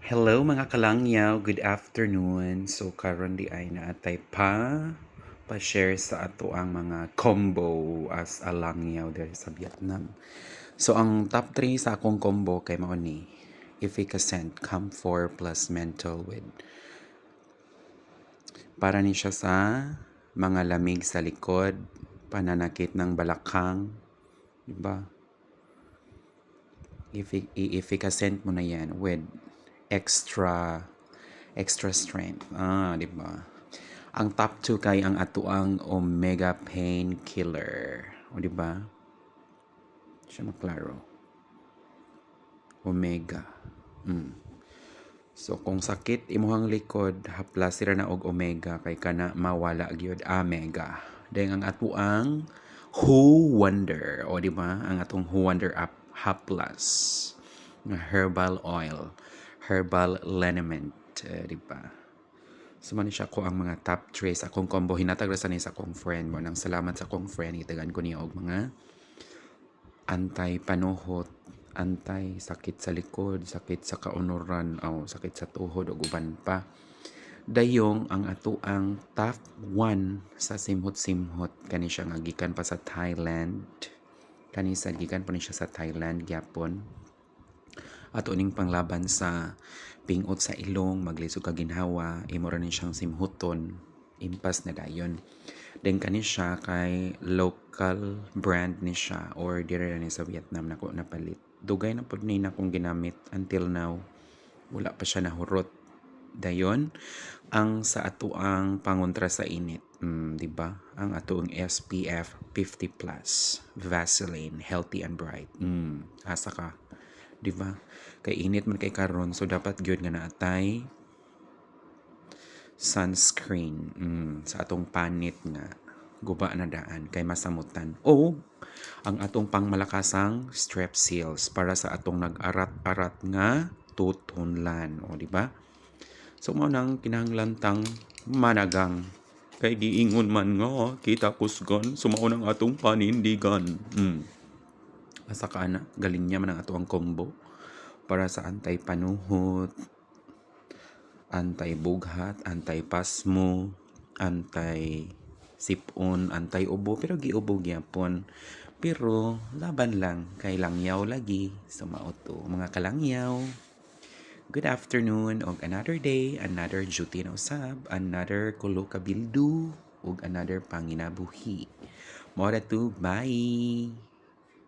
Hello mga kalangyaw, good afternoon. So karon di ay naatay pa-share sa ato ang mga combo as a langyaw diri sa Vietnam. So ang top 3 sa akong combo kay mao ni efficacent camphor plus menthol with para ni siya sa mga lamig sa likod, pananakit ng balakang, di ba? I-efficacent mo na yan with extra strength. Di ba? Ang top 2 kay ang atuang Omega Pain Killer. O di ba? Siya maklaro. Omega. So kung sakit imuhang likod, haplas sira na og Omega kay kana mawala gyud Mega. Dahil ang atuang Who Wonder. O di ba? Ang atong Who Wonder app haplas nga herbal oil, herbal liniment, di ba? So man siya ko ang mga top 3 sa akong combo hinatag ra sa ni sa akong friend mo nang salamat sa akong friend itagan ko niya og mga antay panuhot, antay sakit sa likod, sakit sa kaunuran o sakit sa tuhod o uban pa. Dayong ang ato ang top 1 sa simhot-simhot kani siya nga gikan pa sa Thailand. Kani sa gikan pa ni siya sa Thailand gyapon. Ato ning panglaban sa pingot sa ilong, maglisod ka ginhawa, imo ra ni siyang simhuton, impas na dayon. Then kani siya kay local brand ni siya or dire ni sa Vietnam nako napalit. Dugay na pud ni akong ginamit until now. Wala pa siya nahurot. Dayon ang sa ato ang pangontra sa init, di ba? Ang ato ang SPF 50 plus Vaseline Healthy and Bright. Asa ka, di ba? Kay init man kay karon so dapat gyud nga naatay sunscreen sa atong panit nga guba na daan kay masamutan o ang atong pangmalakasang strepsils para sa atong nag-arat-arat nga tutunlan o di ba? So mao nang kinahanglan managang kay giingon man nga kita kusgan sumao nang atong panindigan. Asa ka na galing niya man ang atong combo para sa antay panuhot, antay bughat, antay pasmo, antay sipon, antay ubo pero giubo gyapon. Pero laban lang kay langyaw lagi sumao to mga kalangyaw. Good afternoon og another day, another duty na usab, another kulo ka bildu ug another panginabuhi. Mora to, bye!